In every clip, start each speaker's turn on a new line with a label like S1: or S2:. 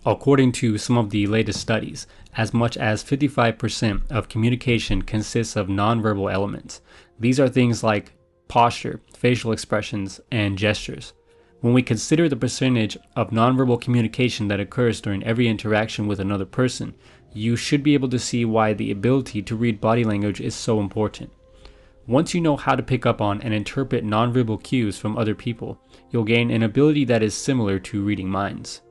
S1: According to some of the latest studies, as much as 55% of communication consists of nonverbal elements. These are things like posture, facial expressions, and gestures. When we consider the percentage of nonverbal communication that occurs during every interaction with another person, you should be able to see why the ability to read body language is so important. Once you know how to pick up on and interpret nonverbal cues from other people, you'll gain an ability that is similar to reading minds.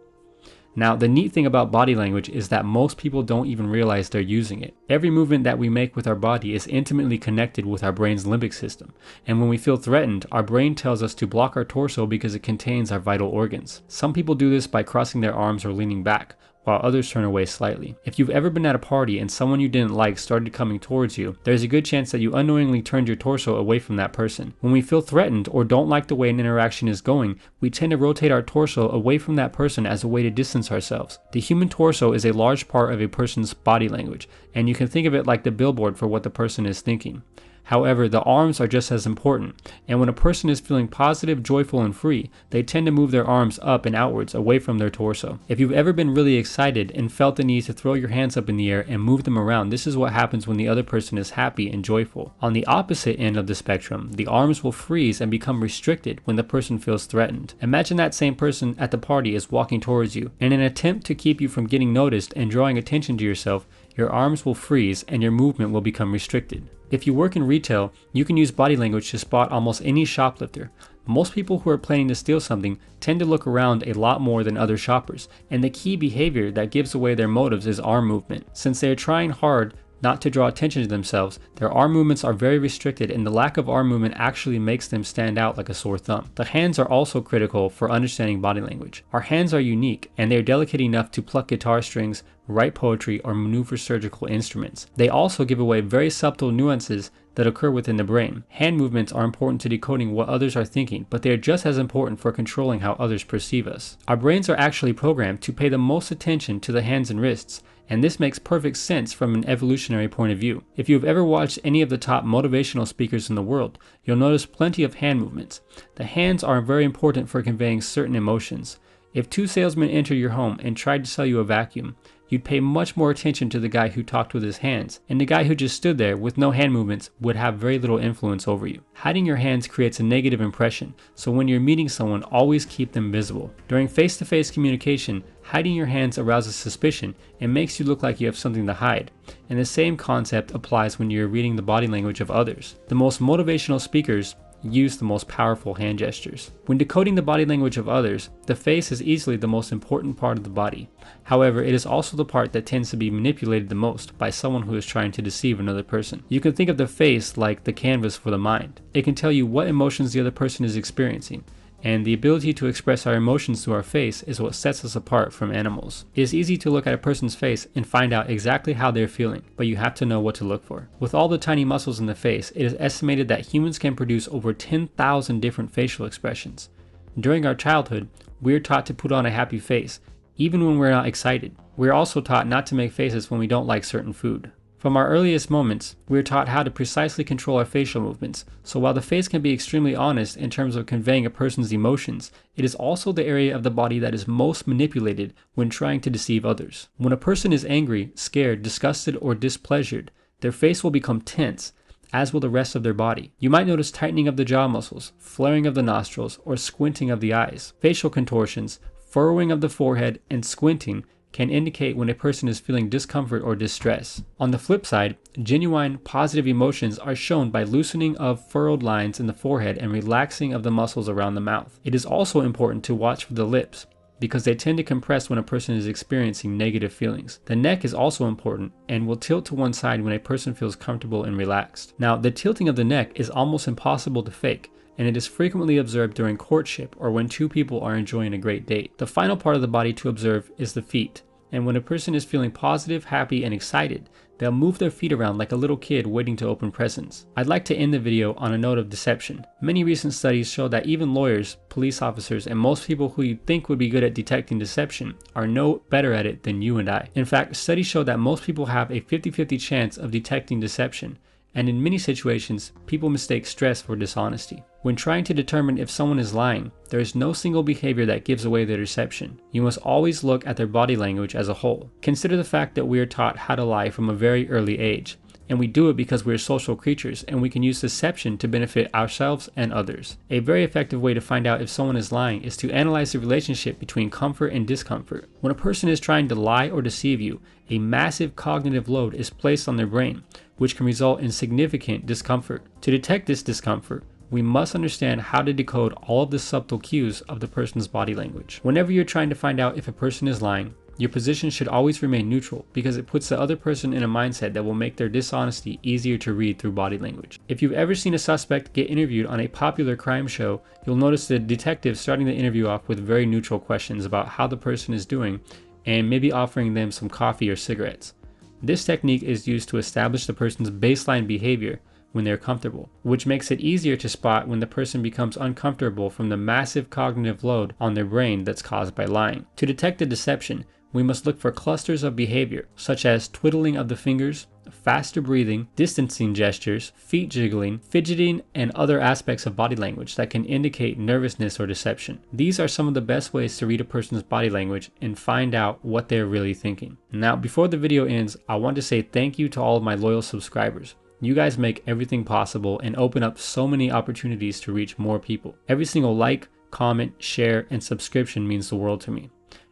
S1: Now, the neat thing about body language is that most people don't even realize they're using it. Every movement that we make with our body is intimately connected with our brain's limbic system, and when we feel threatened, our brain tells us to block our torso because it contains our vital organs. Some people do this by crossing their arms or leaning back, while others turn away slightly. If you've ever been at a party and someone you didn't like started coming towards you, there's a good chance that you unknowingly turned your torso away from that person. When we feel threatened or don't like the way an interaction is going, we tend to rotate our torso away from that person as a way to distance ourselves. The human torso is a large part of a person's body language, and you can think of it like the billboard for what the person is thinking. However, the arms are just as important, and when a person is feeling positive, joyful, and free, they tend to move their arms up and outwards away from their torso. If you've ever been really excited and felt the need to throw your hands up in the air and move them around, this is what happens when the other person is happy and joyful. On the opposite end of the spectrum, the arms will freeze and become restricted when the person feels threatened. Imagine that same person at the party is walking towards you. In an attempt to keep you from getting noticed and drawing attention to yourself, your arms will freeze and your movement will become restricted. If you work in retail, you can use body language to spot almost any shoplifter. Most people who are planning to steal something tend to look around a lot more than other shoppers, and the key behavior that gives away their motives is arm movement. Since they are trying hard not to draw attention to themselves, their arm movements are very restricted, and the lack of arm movement actually makes them stand out like a sore thumb. The hands are also critical for understanding body language. Our hands are unique, and they are delicate enough to pluck guitar strings, write poetry, or maneuver surgical instruments. They also give away very subtle nuances that occur within the brain. Hand movements are important to decoding what others are thinking, but they are just as important for controlling how others perceive us. Our brains are actually programmed to pay the most attention to the hands and wrists, and this makes perfect sense from an evolutionary point of view. If you've ever watched any of the top motivational speakers in the world, you'll notice plenty of hand movements. The hands are very important for conveying certain emotions. If two salesmen enter your home and tried to sell you a vacuum, you'd pay much more attention to the guy who talked with his hands, and the guy who just stood there with no hand movements would have very little influence over you. Hiding your hands creates a negative impression, so when you're meeting someone, always keep them visible. During face-to-face communication, hiding your hands arouses suspicion and makes you look like you have something to hide. And the same concept applies when you're reading the body language of others. The most motivational speakers use the most powerful hand gestures. When decoding the body language of others, the face is easily the most important part of the body. However, it is also the part that tends to be manipulated the most by someone who is trying to deceive another person. You can think of the face like the canvas for the mind. It can tell you what emotions the other person is experiencing, and the ability to express our emotions through our face is what sets us apart from animals. It is easy to look at a person's face and find out exactly how they're feeling, but you have to know what to look for. With all the tiny muscles in the face, it is estimated that humans can produce over 10,000 different facial expressions. During our childhood, we're taught to put on a happy face, even when we're not excited. We're also taught not to make faces when we don't like certain food. From our earliest moments, we are taught how to precisely control our facial movements, so while the face can be extremely honest in terms of conveying a person's emotions, it is also the area of the body that is most manipulated when trying to deceive others. When a person is angry, scared, disgusted, or displeasured, their face will become tense, as will the rest of their body. You might notice tightening of the jaw muscles, flaring of the nostrils, or squinting of the eyes. Facial contortions, furrowing of the forehead, and squinting can indicate when a person is feeling discomfort or distress. On the flip side, genuine positive emotions are shown by loosening of furrowed lines in the forehead and relaxing of the muscles around the mouth. It is also important to watch for the lips, because they tend to compress when a person is experiencing negative feelings. The neck is also important and will tilt to one side when a person feels comfortable and relaxed. Now, the tilting of the neck is almost impossible to fake, and it is frequently observed during courtship or when two people are enjoying a great date. The final part of the body to observe is the feet, and when a person is feeling positive, happy, and excited, they'll move their feet around like a little kid waiting to open presents. I'd like to end the video on a note of deception. Many recent studies show that even lawyers, police officers, and most people who you'd think would be good at detecting deception are no better at it than you and I. In fact, studies show that most people have a 50-50 chance of detecting deception, and in many situations, people mistake stress for dishonesty. When trying to determine if someone is lying, there is no single behavior that gives away their deception. You must always look at their body language as a whole. Consider the fact that we are taught how to lie from a very early age, and we do it because we are social creatures and we can use deception to benefit ourselves and others. A very effective way to find out if someone is lying is to analyze the relationship between comfort and discomfort. When a person is trying to lie or deceive you, a massive cognitive load is placed on their brain, which can result in significant discomfort. To detect this discomfort, we must understand how to decode all of the subtle cues of the person's body language. Whenever you're trying to find out if a person is lying, your position should always remain neutral because it puts the other person in a mindset that will make their dishonesty easier to read through body language. If you've ever seen a suspect get interviewed on a popular crime show, you'll notice the detective starting the interview off with very neutral questions about how the person is doing and maybe offering them some coffee or cigarettes. This technique is used to establish the person's baseline behavior when they're comfortable, which makes it easier to spot when the person becomes uncomfortable from the massive cognitive load on their brain that's caused by lying. To detect a deception, we must look for clusters of behavior, such as twiddling of the fingers, faster breathing, distancing gestures, feet jiggling, fidgeting, and other aspects of body language that can indicate nervousness or deception. These are some of the best ways to read a person's body language and find out what they're really thinking. Now, before the video ends, I want to say thank you to all of my loyal subscribers. You guys make everything possible and open up so many opportunities to reach more people. Every single like, comment, share, and subscription means the world to me.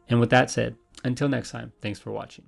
S1: And with that said, until next time, thanks for watching.